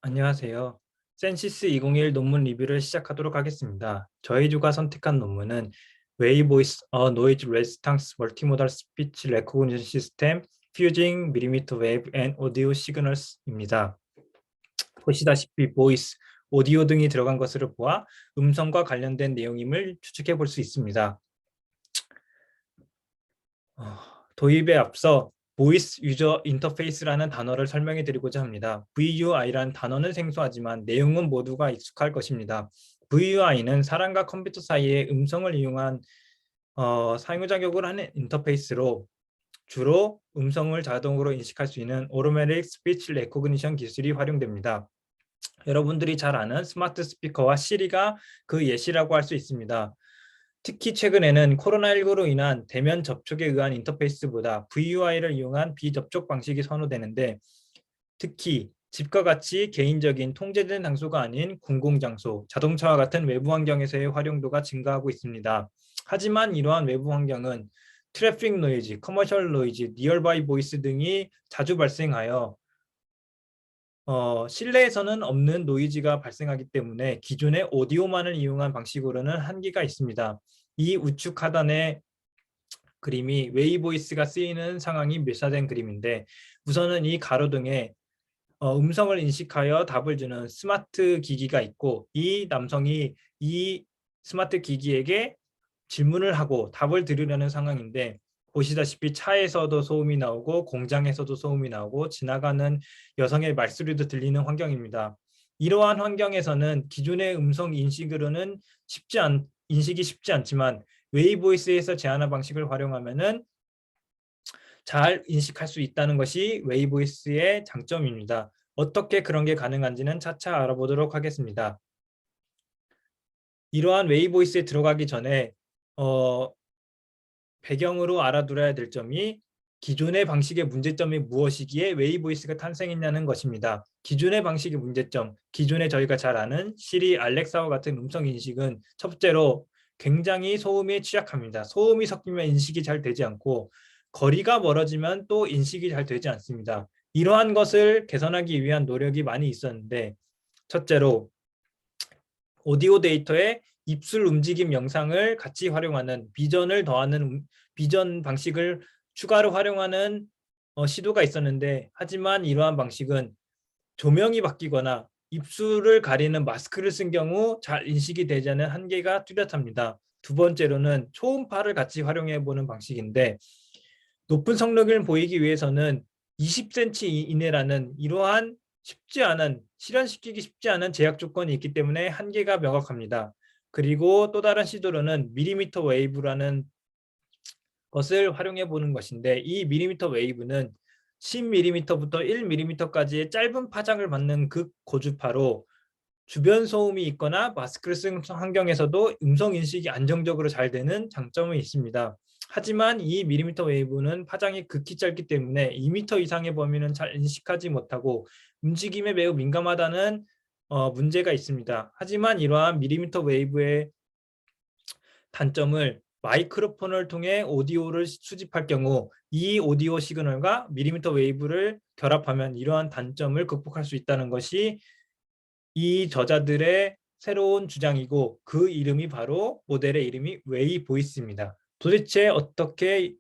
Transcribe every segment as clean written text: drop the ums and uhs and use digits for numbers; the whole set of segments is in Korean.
안녕하세요. 센시스 2021 논문 리뷰를 시작하도록 하겠습니다. 저희 주가 선택한 논문은 Wave Voice a Noise Resistance Multimodal Speech Recognition System Fusing Millimeter Wave and Audio Signals입니다. 보시다시피 보이스, 오디오 등이 들어간 것으로 보아 음성과 관련된 내용임을 추측해 볼 수 있습니다. 도입에 앞서 보이스 유저 인터페이스라는 단어를 설명해 드리고자 합니다. VUI라는 단어는 생소하지만 내용은 모두가 익숙할 것입니다. VUI는 사람과 컴퓨터 사이의 음성을 이용한 상호작용을 하는 인터페이스로 주로 음성을 자동으로 인식할 수 있는 Automatic Speech Recognition 기술이 활용됩니다. 여러분들이 잘 아는 스마트 스피커와 시리가 그 예시라고 할 수 있습니다. 특히 최근에는 코로나19로 인한 대면 접촉에 의한 인터페이스보다 VUI를 이용한 비접촉 방식이 선호되는데, 특히 집과 같이 개인적인 통제된 장소가 아닌 공공장소, 자동차와 같은 외부 환경에서의 활용도가 증가하고 있습니다. 하지만 이러한 외부 환경은 트래픽 노이즈, 커머셜 노이즈, 니얼바이 보이스 등이 자주 발생하여 실내에서는 없는 노이즈가 발생하기 때문에 기존의 오디오만을 이용한 방식으로는 한계가 있습니다. 이 우측 하단의 그림이 웨이보이스가 쓰이는 상황이 묘사된 그림인데, 우선은 이 가로등에 음성을 인식하여 답을 주는 스마트 기기가 있고, 이 남성이 이 스마트 기기에게 질문을 하고 답을 들으려는 상황인데, 보시다시피 차에서도 소음이 나오고 공장에서도 소음이 나오고 지나가는 여성의 말소리도 들리는 환경입니다. 이러한 환경에서는 기존의 음성 인식으로는 인식이 쉽지 않지만 웨이보이스에서 제한화 방식을 활용하면은 잘 인식할 수 있다는 것이 웨이보이스의 장점입니다. 어떻게 그런 게 가능한지는 차차 알아보도록 하겠습니다. 이러한 웨이보이스에 들어가기 전에 배경으로 알아둘어야 될 점이 기존의 방식의 문제점이 무엇이기에 웨이보이스가 탄생했냐는 것입니다. 기존의 방식의 문제점, 기존에 저희가 잘 아는 시리, 알렉사와 같은 음성 인식은 첫째로 굉장히 소음에 취약합니다. 소음이 섞이면 인식이 잘 되지 않고 거리가 멀어지면 또 인식이 잘 되지 않습니다. 이러한 것을 개선하기 위한 노력이 많이 있었는데, 첫째로 오디오 데이터에 입술 움직임 영상을 같이 활용하는 비전을 더하는 비전 방식을 추가로 활용하는 시도가 있었는데, 하지만 이러한 방식은 조명이 바뀌거나 입술을 가리는 마스크를 쓴 경우 잘 인식이 되지 않는 한계가 뚜렷합니다. 두 번째로는 초음파를 같이 활용해 보는 방식인데, 높은 성능을 보이기 위해서는 20cm 이내라는 이러한 실현시키기 쉽지 않은 제약 조건이 있기 때문에 한계가 명확합니다. 그리고 또 다른 시도로는 밀리미터 웨이브라는 것을 활용해 보는 것인데, 이 밀리미터 웨이브는 10mm부터 1mm까지의 짧은 파장을 받는 극고주파로 주변 소음이 있거나 마스크를 쓴 환경에서도 음성 인식이 안정적으로 잘 되는 장점이 있습니다. 하지만 이 밀리미터 웨이브는 파장이 극히 짧기 때문에 2m 이상의 범위는 잘 인식하지 못하고 움직임에 매우 민감하다는 문제가 있습니다. 하지만 이러한 밀리미터 웨이브의 단점을 마이크로폰을 통해 오디오를 수집할 경우 이 오디오 시그널과 밀리미터 웨이브를 결합하면 이러한 단점을 극복할 수 있다는 것이 이 저자들의 새로운 주장이고, 그 이름이 바로 모델의 이름이 웨이보이스입니다. 도대체 어떻게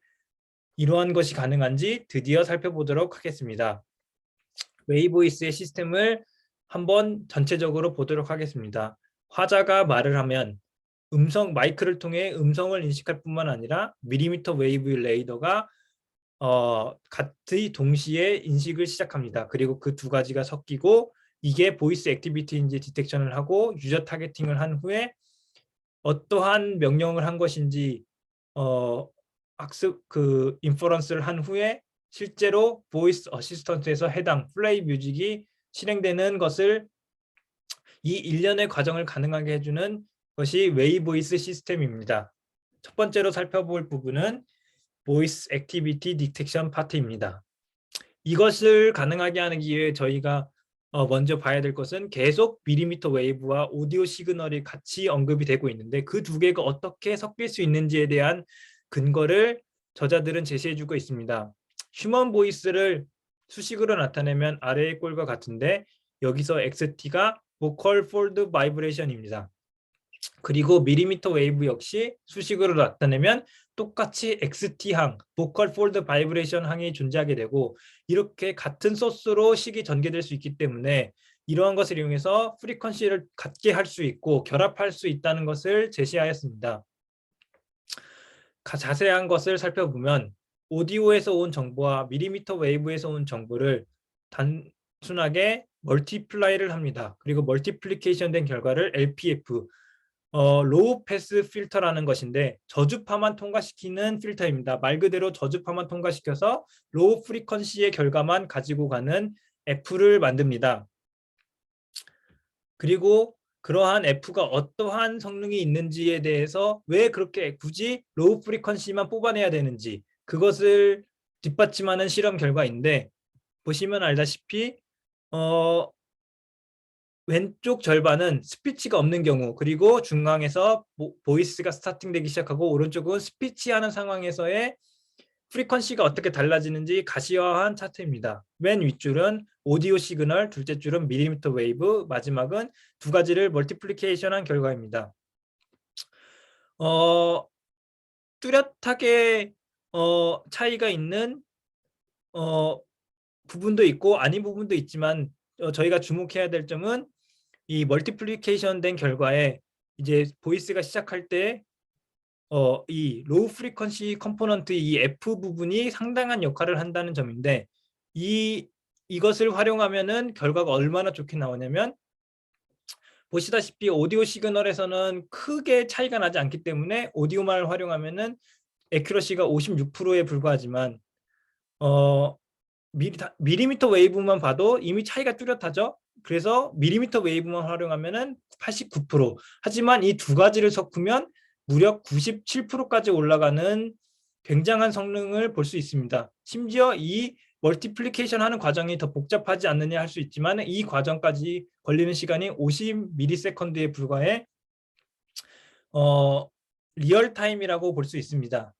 이러한 것이 가능한지 드디어 살펴보도록 하겠습니다. 웨이보이스의 시스템을 한번 전체적으로 보도록 하겠습니다. 화자가 말을 하면 마이크를 통해 음성을 인식할 뿐만 아니라 밀리미터 웨이브 레이더가 같이 동시에 인식을 시작합니다. 그리고 그 두 가지가 섞이고 이게 보이스 액티비티인지 디텍션을 하고 유저 타겟팅을 한 후에 어떠한 명령을 한 것인지 학습 인퍼런스를 한 후에 실제로 보이스 어시스턴트에서 해당 플레이 뮤직이 실행되는 것을, 이 일련의 과정을 가능하게 해주는 것이 웨이보이스 시스템입니다. 첫 번째로 살펴볼 부분은 보이스 액티비티 디텍션 파트입니다. 이것을 가능하게 하기 위해 저희가 먼저 봐야 될 것은 계속 밀리미터 웨이브와 오디오 시그널이 같이 언급이 되고 있는데, 그 두 개가 어떻게 섞일 수 있는지에 대한 근거를 저자들은 제시해주고 있습니다. 휴먼 보이스를 수식으로 나타내면 아래의 꼴과 같은데, 여기서 XT가 vocal fold vibration입니다. 그리고 밀리미터 웨이브 역시 수식으로 나타내면 똑같이 XT항, vocal fold vibration 항이 존재하게 되고 이렇게 같은 소스로 식이 전개될 수 있기 때문에 이러한 것을 이용해서 프리퀀시를 같게 할 수 있고 결합할 수 있다는 것을 제시하였습니다. 자세한 것을 살펴보면 오디오에서 온 정보와 밀리미터 웨이브에서 온 정보를 단순하게 멀티플라이를 합니다. 그리고 멀티플리케이션 된 결과를 LPF, 로우 패스 필터라는 것인데 저주파만 통과시키는 필터입니다. 말 그대로 저주파만 통과시켜서 로우 프리퀀시의 결과만 가지고 가는 F를 만듭니다. 그리고 그러한 F가 어떠한 성능이 있는지에 대해서 왜 그렇게 굳이 로우 프리퀀시만 뽑아내야 되는지 그것을 뒷받침하는 실험 결과인데 보시면 알다시피 왼쪽 절반은 스피치가 없는 경우 그리고 중앙에서 보이스가 스타팅되기 시작하고 오른쪽은 스피치하는 상황에서의 프리퀀시가 어떻게 달라지는지 가시화한 차트입니다. 맨 윗줄은 오디오 시그널, 둘째 줄은 밀리미터 웨이브, 마지막은 두 가지를 멀티플리케이션한 결과입니다. 뚜렷하게 차이가 있는 부분도 있고 아닌 부분도 있지만 저희가 주목해야 될 점은 이 멀티플리케이션 된 결과에 이제 보이스가 시작할 때 이 로우 프리퀀시 컴포넌트 이 F 부분이 상당한 역할을 한다는 점인데 이것을 활용하면은 결과가 얼마나 좋게 나오냐면 보시다시피 오디오 시그널에서는 크게 차이가 나지 않기 때문에 오디오만을 활용하면은 애큐러시가 56%에 불과하지만 밀리미터 웨이브만 봐도 이미 차이가 뚜렷하죠. 그래서 밀리미터 웨이브만 활용하면은 89%. 하지만 이 두 가지를 섞으면 무려 97%까지 올라가는 굉장한 성능을 볼 수 있습니다. 심지어 이 멀티플리케이션 하는 과정이 더 복잡하지 않느냐 할 수 있지만 이 과정까지 걸리는 시간이 50ms에 불과해 리얼타임이라고 볼 수 있습니다.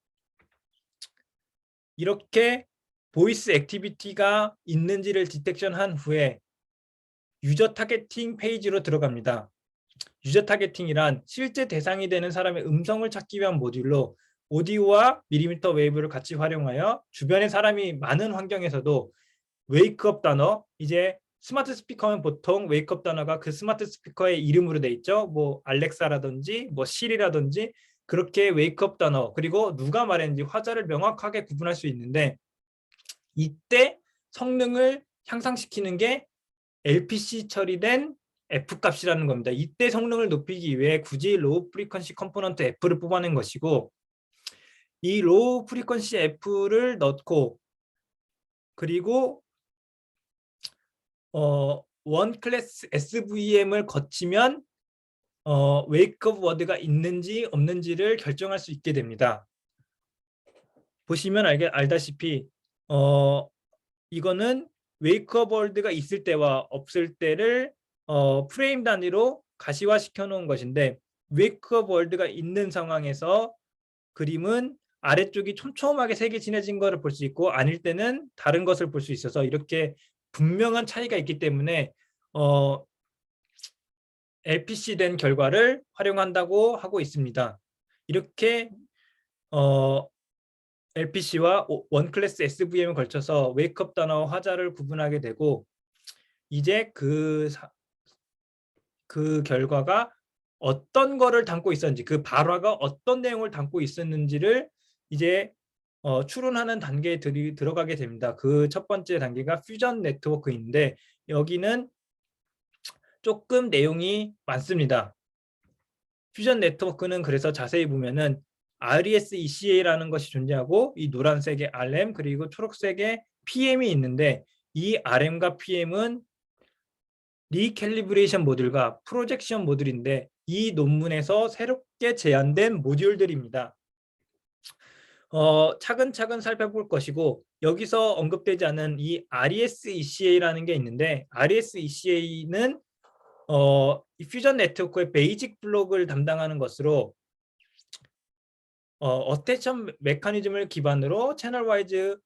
이렇게 보이스 액티비티가 있는지를 디텍션한 후에 유저 타겟팅 페이지로 들어갑니다. 유저 타겟팅이란 실제 대상이 되는 사람의 음성을 찾기 위한 모듈로 오디오와 밀리미터 웨이브를 같이 활용하여 주변에 사람이 많은 환경에서도 웨이크업 단어, 이제 스마트 스피커는 보통 웨이크업 단어가 그 스마트 스피커의 이름으로 돼 있죠. 뭐 알렉사라든지 뭐 시리라든지 그렇게 웨이크업 단어 그리고 누가 말했는지 화자를 명확하게 구분할 수 있는데 이때 성능을 향상시키는 게 LPC 처리된 F값이라는 겁니다. 이때 성능을 높이기 위해 굳이 로우 프리퀀시 컴포넌트 F를 뽑아낸 것이고 이 로우 프리퀀시 F를 넣고 그리고 원 클래스 SVM을 거치면 웨이크업 워드가 있는지 없는지를 결정할 수 있게 됩니다. 보시면 알다시피 이거는 웨이크업 월드가 있을 때와 없을 때를 프레임 단위로 가시화시켜 놓은 것인데 웨이크업 월드가 있는 상황에서 그림은 아래쪽이 촘촘하게 색이 진해진 것을 볼 수 있고 아닐 때는 다른 것을 볼 수 있어서 이렇게 분명한 차이가 있기 때문에 LPC 된 결과를 활용한다고 하고 있습니다. 이렇게 LPC와 원 클래스 SVM을 걸쳐서 웨이크업 단어와 화자를 구분하게 되고 이제 그 결과가 어떤 거를 담고 있었는지 그 발화가 어떤 내용을 담고 있었는지를 이제 추론하는 단계에 들어가게 됩니다. 그 첫 번째 단계가 퓨전 네트워크인데 여기는 조금 내용이 많습니다. 퓨전 네트워크는 그래서 자세히 보면은 RES-ECA라는 것이 존재하고 이 노란색의 RM 그리고 초록색의 PM이 있는데 이 RM과 PM은 리캘리브레이션 모듈과 프로젝션 모듈인데 이 논문에서 새롭게 제안된 모듈들입니다. 차근차근 살펴볼 것이고 여기서 언급되지 않은 이 RES-ECA라는 게 있는데 RES-ECA는 이 퓨전 네트워크의 베이직 블록을 담당하는 것으로 어텐션 메커니즘을 기반으로 채널 와이즈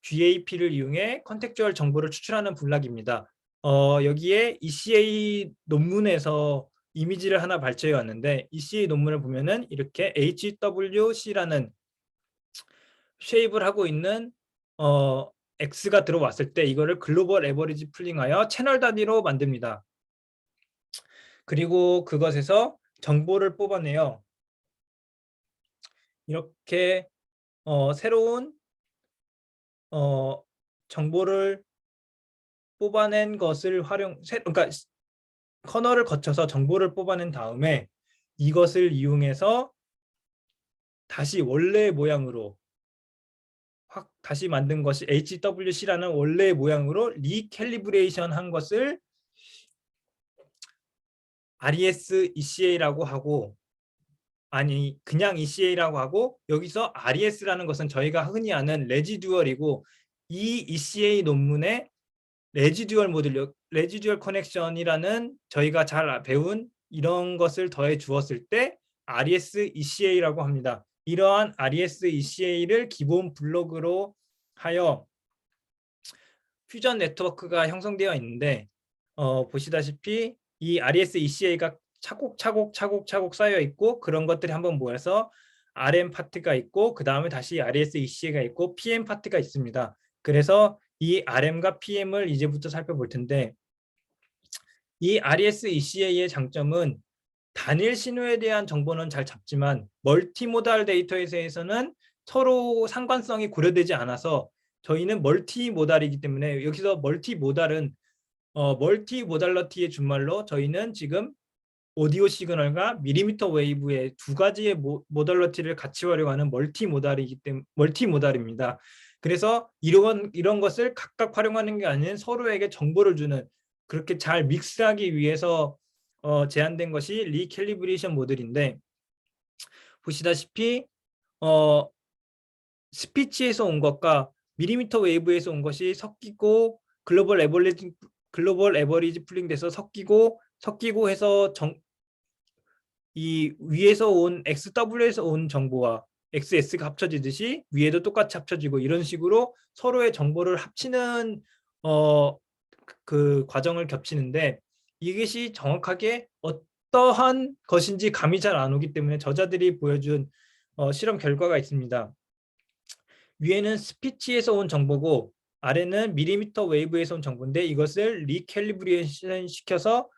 GAP를 이용해 컨텍주얼 정보를 추출하는 블록입니다. 여기에 ECA 논문에서 이미지를 하나 발췌해 왔는데 ECA 논문을 보면은 이렇게 HWC라는 쉐입을 하고 있는 X가 들어왔을 때 이거를 글로벌 에버리지 풀링하여 채널 단위로 만듭니다. 그리고 그것에서 정보를 뽑아내요. 이렇게 새로운 정보를 뽑아낸 것을 그러니까 커널을 거쳐서 정보를 뽑아낸 다음에 이것을 이용해서 다시 원래의 모양으로 다시 만든 것이 HWC라는 원래의 모양으로 리캘리브레이션 한 것을 RES ECA라고 하고, 아니 그냥 ECA라고 하고, 여기서 RES라는 것은 저희가 흔히 아는 레지듀얼이고, 이 ECA 논문에 레지듀얼 커넥션이라는 저희가 잘 배운 이런 것을 더해 주었을 때 RES ECA라고 합니다. 이러한 RES ECA를 기본 블록으로 하여 퓨전 네트워크가 형성되어 있는데, 보시다시피 이 RES ECA가 차곡차곡 쌓여 있고, 그런 것들이 한번 모여서 RM 파트가 있고, 그 다음에 다시 RES ECA가 있고, PM 파트가 있습니다. 그래서 이 RM과 PM을 이제부터 살펴볼 텐데, 이 RES ECA의 장점은 단일 신호에 대한 정보는 잘 잡지만 멀티모달 데이터에서는 서로 상관성이 고려되지 않아서, 저희는 멀티모달이기 때문에, 여기서 멀티모달은 멀티모달러티의 준말로 저희는 지금 오디오 시그널과 밀리미터 웨이브의 두 가지의 모달러티를 같이 활용하는 멀티모달입니다. 그래서 이런 것을 각각 활용하는 게 아닌 서로에게 정보를 주는, 그렇게 잘 믹스하기 위해서 제안된 것이 리캘리브레이션 모델인데, 보시다시피 스피치에서 온 것과 밀리미터 웨이브에서 온 것이 섞이고 글로벌 에버리지 풀링 돼서 섞이고 해서 이 위에서 온 XW에서 온 정보와 XS가 합쳐지듯이 위에도 똑같이 합쳐지고, 이런 식으로 서로의 정보를 합치는 그 과정을 겹치는데, 이것이 정확하게 어떠한 것인지 감이 잘 안 오기 때문에 저자들이 보여준 실험 결과가 있습니다. 위에는 스피치에서 온 정보고 아래는 밀리미터 웨이브에서 온 정보인데, 이것을 리캘리브레이션 시켜서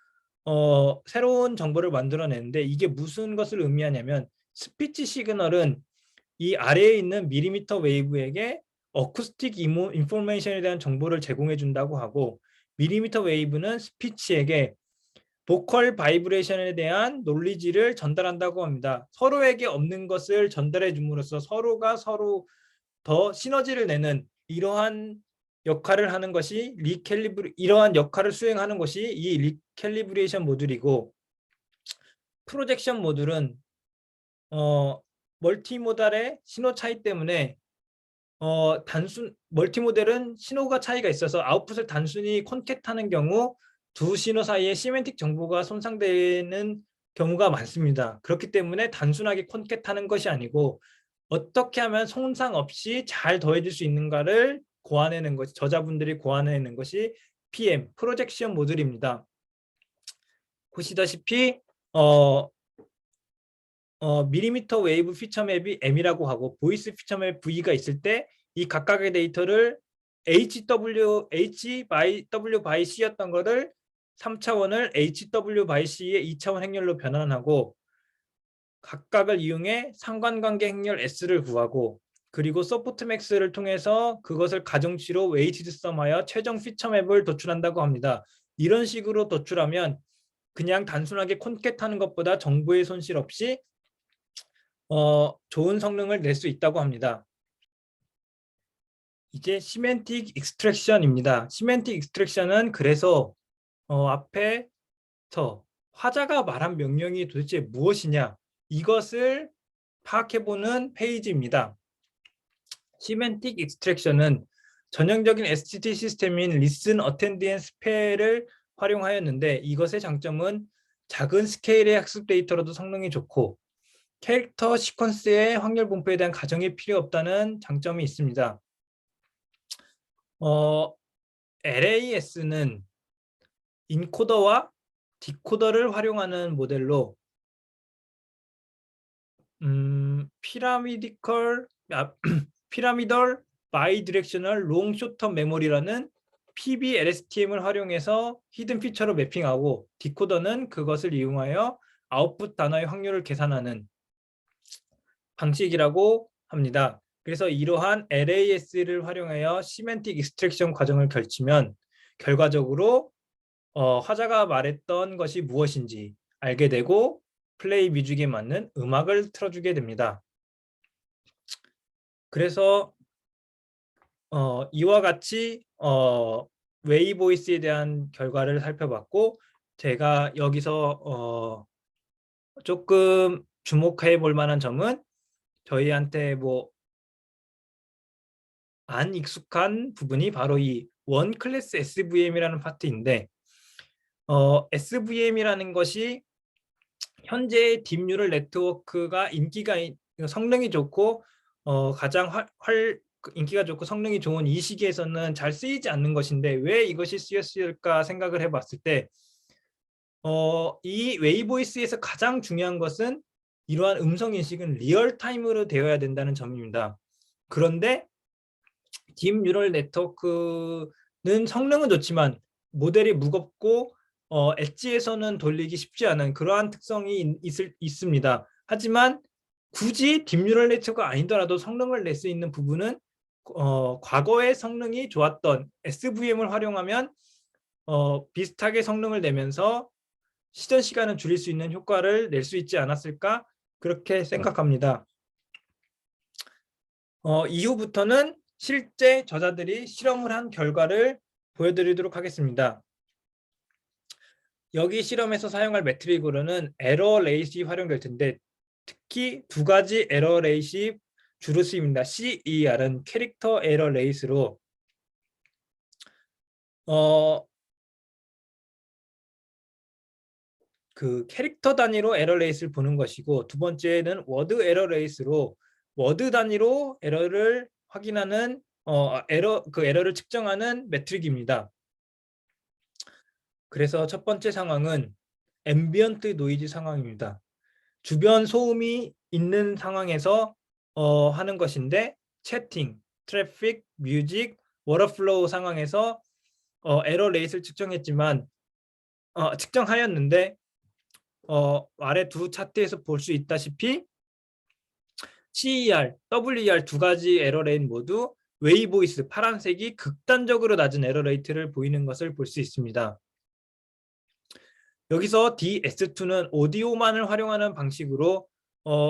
새로운 정보를 만들어내는데, 이게 무슨 것을 의미하냐면, 스피치 시그널은 이 아래에 있는 밀리미터 웨이브에게 어쿠스틱 인포메이션에 대한 정보를 제공해 준다고 하고, 밀리미터 웨이브는 스피치에게 보컬 바이브레이션에 대한 논리지를 전달한다고 합니다. 서로에게 없는 것을 전달해 줌으로써 서로가 서로 더 시너지를 내는 이러한 역할을 하는 것이 이러한 역할을 수행하는 것이 이 리캘리브레이션 모듈이고, 프로젝션 모듈은 멀티모달의 신호 차이 때문에 멀티모델은 신호가 차이가 있어서 아웃풋을 단순히 콘캣하는 경우 두 신호 사이에 시멘틱 정보가 손상되는 경우가 많습니다. 그렇기 때문에 단순하게 콘캣하는 것이 아니고 어떻게 하면 손상 없이 잘 더해질 수 있는가를 고안해낸 것이, 저자분들이 고안해낸 것이 PM 프로젝션 모듈입니다. 보시다시피 밀리미터 웨이브 피처 맵이 M이라고 하고 보이스 피처 맵 V가 있을 때 이 각각의 데이터를 H by W by C였던 거를 3차원을 HW by C의 2차원 행렬로 변환하고, 각각을 이용해 상관관계 행렬 S를 구하고, 그리고 소프트맥스를 통해서 그것을 가정치로 웨이티드 썸하여 최종 피처 맵을 도출한다고 합니다. 이런 식으로 도출하면 그냥 단순하게 콘캣하는 것보다 정보의 손실 없이 좋은 성능을 낼 수 있다고 합니다. 이제 시멘틱 익스트랙션입니다. 시멘틱 익스트랙션은 그래서 앞에서 화자가 말한 명령이 도대체 무엇이냐, 이것을 파악해보는 페이지입니다. 시멘틱 익스트랙션은 전형적인 STT 시스템인 Listen, Attend, and Spare를 활용하였는데, 이것의 장점은 작은 스케일의 학습 데이터로도 성능이 좋고 캐릭터 시퀀스의 확률 분포에 대한 가정이 필요 없다는 장점이 있습니다. LAS는 인코더와 디코더를 활용하는 모델로 피라미디컬 피라미덜 바이디렉셔널 롱 쇼텀 메모리라는 PBLSTM을 활용해서 히든 피처로 매핑하고, 디코더는 그것을 이용하여 아웃풋 단어의 확률을 계산하는 방식이라고 합니다. 그래서 이러한 LAS를 활용하여 시멘틱 익스트랙션 과정을 걸치면 결과적으로 화자가 말했던 것이 무엇인지 알게 되고 플레이 뮤직에 맞는 음악을 틀어주게 됩니다. 그래서 이와 같이 웨이 보이스에 대한 결과를 살펴봤고, 제가 여기서 조금 주목해 볼 만한 점은 저희한테 안 익숙한 부분이 바로 이 원 클래스 SVM이라는 파트인데, SVM이라는 것이 현재 딥뉴럴 네트워크가 성능이 좋고 가장 인기가 좋고 성능이 좋은 이 시기에서는 잘 쓰이지 않는 것인데, 왜 이것이 쓰였을까 생각을 해봤을 때 이 웨이보이스에서 가장 중요한 것은 이러한 음성 인식은 리얼타임으로 되어야 된다는 점입니다. 그런데 딥뉴럴 네트워크는 성능은 좋지만 모델이 무겁고 엣지에서는 돌리기 쉽지 않은 그러한 특성이 있습니다. 하지만 굳이 딥뉴럴 네트워크가 아니더라도 성능을 낼 수 있는 부분은 과거에 성능이 좋았던 SVM을 활용하면 비슷하게 성능을 내면서 시전 시간을 줄일 수 있는 효과를 낼 수 있지 않았을까, 그렇게 생각합니다. 이후부터는 실제 저자들이 실험을 한 결과를 보여드리도록 하겠습니다. 여기 실험에서 사용할 매트릭으로는 에러 레이시 활용될 텐데, 특히 두 가지 에러 레이시 주로 쓰입니다. CER은 캐릭터 에러 레이스로 그 캐릭터 단위로 에러 레이스를 보는 것이고, 두 번째는 워드 에러 레이스로 워드 단위로 에러를 확인하는 그 에러를 측정하는 매트릭입니다. 그래서 첫 번째 상황은 앰비언트 노이즈 상황입니다. 주변 소음이 있는 상황에서 하는 것인데, 채팅, 트래픽, 뮤직, 워터플로우 상황에서 에러 레이스를 측정하였는데 아래 두 차트에서 볼 수 있다시피 CER, WER 두 가지 에러 레인 모두 웨이 보이스 파란색이 극단적으로 낮은 에러 레이트를 보이는 것을 볼 수 있습니다. 여기서 DS2는 오디오만을 활용하는 방식으로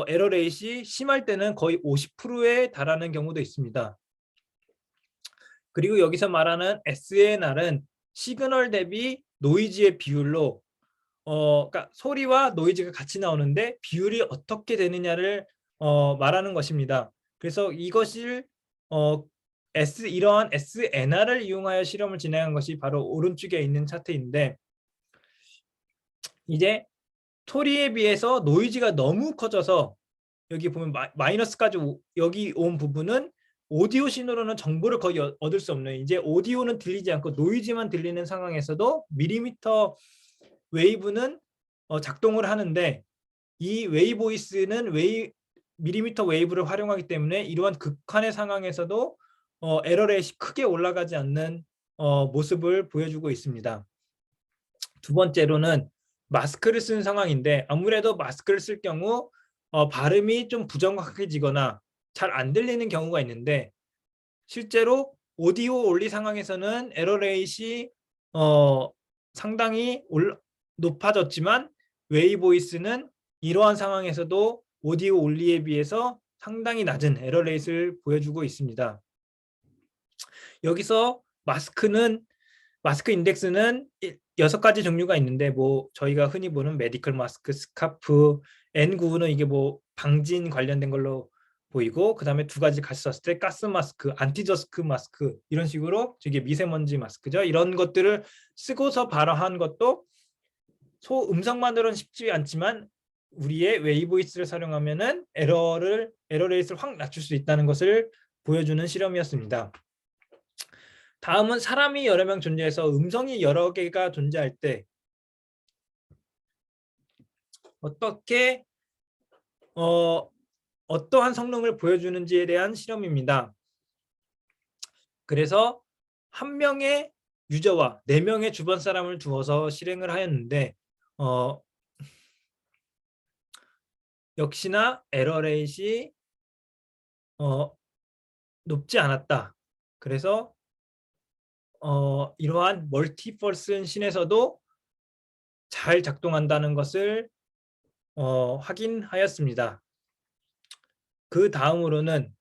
에러 레이트이 심할 때는 거의 50%에 달하는 경우도 있습니다. 그리고 여기서 말하는 SNR은 시그널 대비 노이즈의 비율로 그러니까 소리와 노이즈가 같이 나오는데 비율이 어떻게 되느냐를 말하는 것입니다. 그래서 이것을 이러한 SNR을 이용하여 실험을 진행한 것이 바로 오른쪽에 있는 차트인데, 이제 소리에 비해서 노이즈가 너무 커져서 여기 보면 마이너스까지 여기 온 부분은 오디오 신호로는 정보를 거의 얻을 수 없는, 이제 오디오는 들리지 않고 노이즈만 들리는 상황에서도 밀리미터 웨이브는 작동을 하는데, 이 웨이보이스는 밀리미터 웨이브를 활용하기 때문에 이러한 극한의 상황에서도 에러 레이트가 크게 올라가지 않는 모습을 보여주고 있습니다. 두 번째로는 마스크를 쓴 상황인데, 아무래도 마스크를 쓸 경우 발음이 좀 부정확해지거나 잘 안 들리는 경우가 있는데, 실제로 오디오 올리 상황에서는 에러 레이트이 상당히 높아졌지만 웨이보이스는 이러한 상황에서도 오디오 올리에 비해서 상당히 낮은 에러 레이트를 보여주고 있습니다. 여기서 마스크 인덱스는 6가지 종류가 있는데, 저희가 흔히 보는 메디컬 마스크, 스카프, N95는 이게 방진 관련된 걸로 보이고, 그 다음에 두 가지 같이 썼을 때 가스 마스크, 안티저스크 마스크, 이런 식으로 저게 미세먼지 마스크죠. 이런 것들을 쓰고서 발화한 것도 음성만으로는 쉽지 않지만 우리의 웨이보이스를 사용하면은 에러 레이트를 확 낮출 수 있다는 것을 보여주는 실험이었습니다. 다음은 사람이 여러 명 존재해서 음성이 여러 개가 존재할 때 어떻게 어떠한 성능을 보여주는지에 대한 실험입니다. 그래서 한 명의 유저와 4명의 주변 사람을 두어서 실행을 하였는데 역시나 에러 레이트이 높지 않았다. 그래서 이러한 멀티펄슨 신에서도 잘 작동한다는 것을 확인하였습니다. 그 다음으로는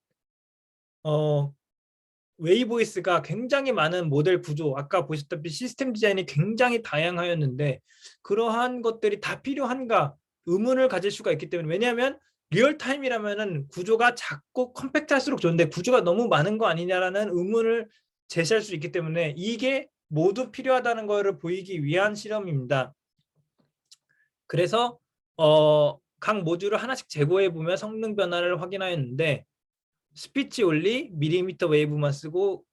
웨이보이스가 굉장히 많은 모델 구조, 아까 보셨다시피 시스템 디자인이 굉장히 다양하였는데 그러한 것들이 다 필요한가 의문을 가질 수가 있기 때문에, 왜냐하면 리얼타임이라면 구조가 작고 컴팩트할수록 좋은데 구조가 너무 많은 거 아니냐라는 의문을 제시할 수 있기 때문에 이게 모두 필요하다는 것을 보이기 위한 실험입니다. 그래서 각 모듈을 하나씩 제거해 보면 성능 변화를 확인하였는데 스피치 올리 밀리미터 웨이브만 쓰고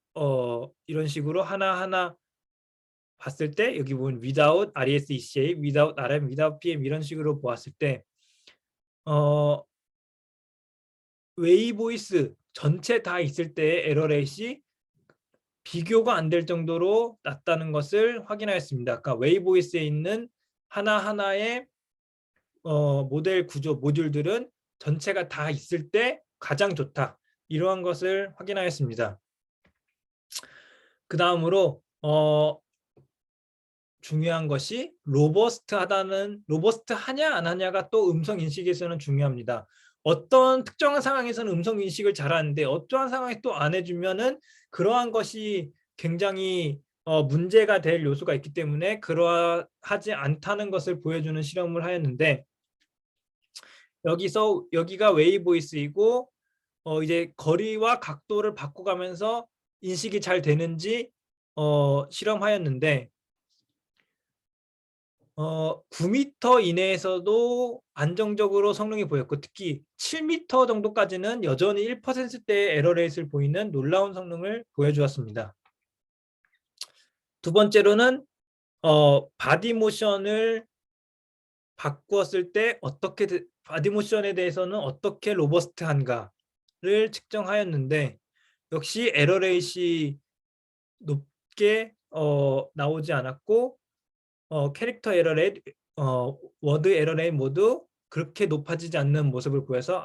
이런 식으로 하나하나 봤을 때 여기 보면 without RESECA, without RM, without PM 이런 식으로 보았을 때 웨이보이스 전체 다 있을 때의 에러 레이시 비교가 안 될 정도로 낮다는 것을 확인하였습니다. 아까 웨이보이스에 있는 하나하나의 모델 구조 모듈들은 전체가 다 있을 때 가장 좋다. 이러한 것을 확인하였습니다. 그 다음으로 중요한 것이 로버스트하냐 안 하냐가 또 음성 인식에서는 중요합니다. 어떤 특정한 상황에서는 음성 인식을 잘하는데 어떠한 상황에 또 안 해주면은 그러한 것이 굉장히 문제가 될 요소가 있기 때문에 그러하지 않다는 것을 보여주는 실험을 하였는데, 여기가 웨이보이스이고 이제 거리와 각도를 바꿔가면서 인식이 잘 되는지 실험하였는데 9m 이내에서도 안정적으로 성능이 보였고 특히 7m 정도까지는 여전히 1%대의 에러 레이트를 보이는 놀라운 성능을 보여주었습니다. 두 번째로는 바디 모션을 바꾸었을 때 바디 모션에 대해서는 어떻게 로버스트한가를 측정하였는데 역시 에러 레이트이 높게 나오지 않았고 캐릭터 에러 레이트, 워드 에러 레이트 모두 그렇게 높아지지 않는 모습을 보여서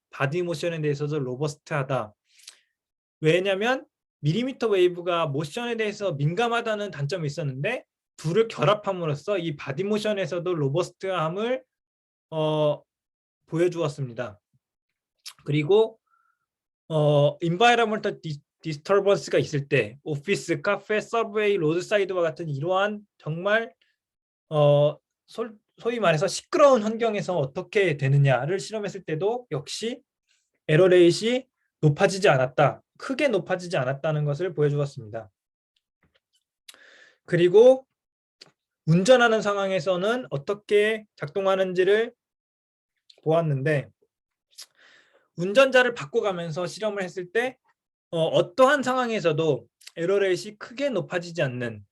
바디 모션에 대해서도 로버스트하다. 왜냐하면 밀리미터 웨이브가 모션에 대해서 민감하다는 단점이 있었는데 둘을 결합함으로써 이 바디 모션에서도 로버스트함을 보여주었습니다. 그리고 인바이러먼털 디스터번스가 있을 때 오피스, 카페, 서브웨이, 로드사이드와 같은 이러한 정말 소위 말해서 시끄러운 환경에서 어떻게 되느냐를 실험했을 때도 역시 에러 레이트이 높아지지 않았다. 크게 높아지지 않았다는 것을 보여주었습니다. 그리고 운전하는 상황에서는 어떻게 작동하는지를 보았는데 운전자를 바꿔가면서 실험을 했을 때 어떠한 상황에서도 에러 레이트이 크게 높아지지 않는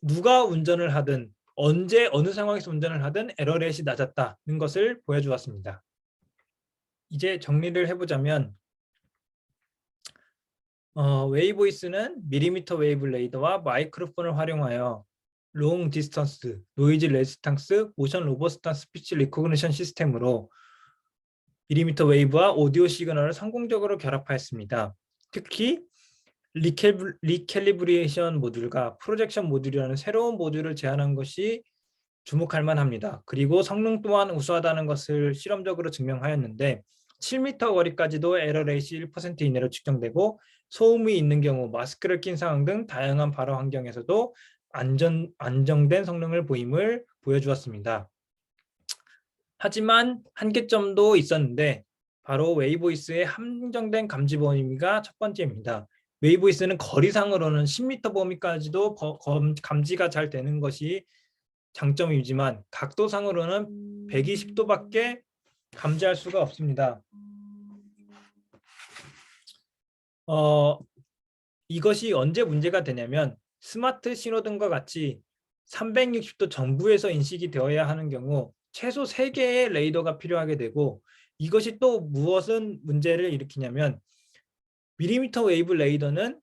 누가 운전을 하든 언제 어느 상황에서 운전을 하든 에러 레이트이 낮았다는 것을 보여주었습니다. 이제 정리를 해보자면 웨이보이스는 밀리미터 웨이브 레이더와 마이크로폰을 활용하여 롱 디스턴스, 노이즈 레지스탕스, 모션 로버스턴스 스피치 리코그니션 시스템으로 밀리미터 웨이브와 오디오 시그널을 성공적으로 결합하였습니다. 특히 리캘리브레이션 모듈과 프로젝션 모듈이라는 새로운 모듈을 제안한 것이 주목할 만합니다. 그리고 성능 또한 우수하다는 것을 실험적으로 증명하였는데 7m 거리까지도 에러 레이트 1% 이내로 측정되고 소음이 있는 경우 마스크를 낀 상황 등 다양한 발화 환경에서도 안정된 성능을 보임을 보여주었습니다. 하지만 한계점도 있었는데 바로 웨이보이스의 한정된 감지 범위가 첫 번째입니다. 웨이보이스는 거리상으로는 10m 범위까지도 감지가 잘 되는 것이 장점이지만 각도상으로는 120도밖에 감지할 수가 없습니다. 이것이 언제 문제가 되냐면 스마트 신호등과 같이 360도 전부에서 인식이 되어야 하는 경우 최소 3개의 레이더가 필요하게 되고, 이것이 또 무엇은 문제를 일으키냐면 밀리미터 웨이브 레이더는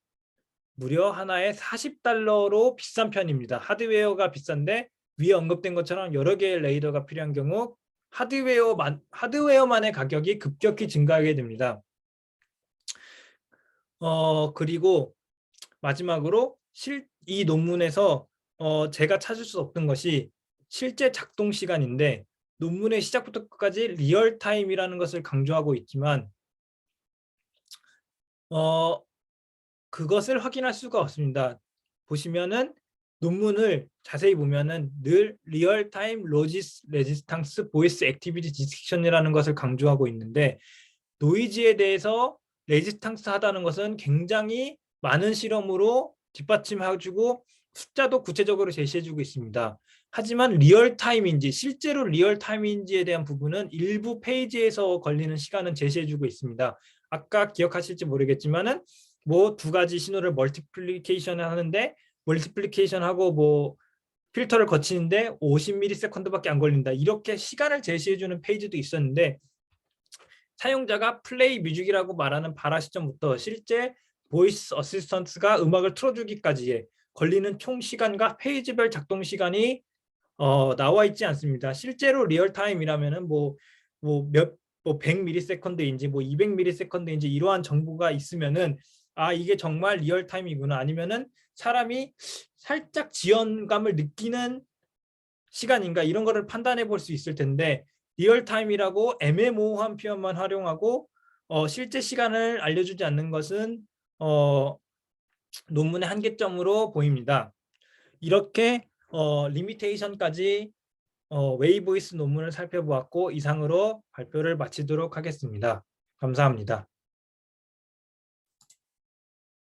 무려 하나에 $40로 비싼 편입니다. 하드웨어가 비싼데 위에 언급된 것처럼 여러 개의 레이더가 필요한 경우 하드웨어만의 가격이 급격히 증가하게 됩니다. 그리고 마지막으로 이 논문에서 제가 찾을 수 없던 것이 실제 작동 시간인데, 논문의 시작부터 끝까지 리얼타임이라는 것을 강조하고 있지만 그것을 확인할 수가 없습니다. 보시면은 논문을 자세히 보면은 늘 리얼타임 레지스탕스 보이스 액티비티 디텍션이라는 것을 강조하고 있는데, 노이즈에 대해서 레지스탕스 하다는 것은 굉장히 많은 실험으로 뒷받침해주고 숫자도 구체적으로 제시해주고 있습니다. 하지만 리얼타임인지 실제로 리얼타임인지에 대한 부분은 일부 페이지에서 걸리는 시간은 제시해주고 있습니다. 아까 기억하실지 모르겠지만은 뭐 두 가지 신호를 멀티플리케이션 하는데 멀티플리케이션하고 뭐 필터를 거치는데 50ms밖에 안 걸린다, 이렇게 시간을 제시해주는 페이지도 있었는데, 사용자가 플레이 뮤직이라고 말하는 발화 시점부터 실제 보이스 어시스턴트가 음악을 틀어주기까지의 걸리는 총 시간과 페이지별 작동 시간이 나와 있지 않습니다. 실제로 리얼타임이라면은 뭐 100ms인지 뭐 200ms인지 이러한 정보가 있으면은 이게 정말 리얼타임이구나, 아니면은 사람이 살짝 지연감을 느끼는 시간인가, 이런 거를 판단해 볼 수 있을 텐데, 리얼타임이라고 애매모호한 표현만 활용하고 실제 시간을 알려주지 않는 것은 논문의 한계점으로 보입니다. 이렇게 리미테이션까지 웨이보이스 논문을 살펴보았고, 이상으로 발표를 마치도록 하겠습니다. 감사합니다.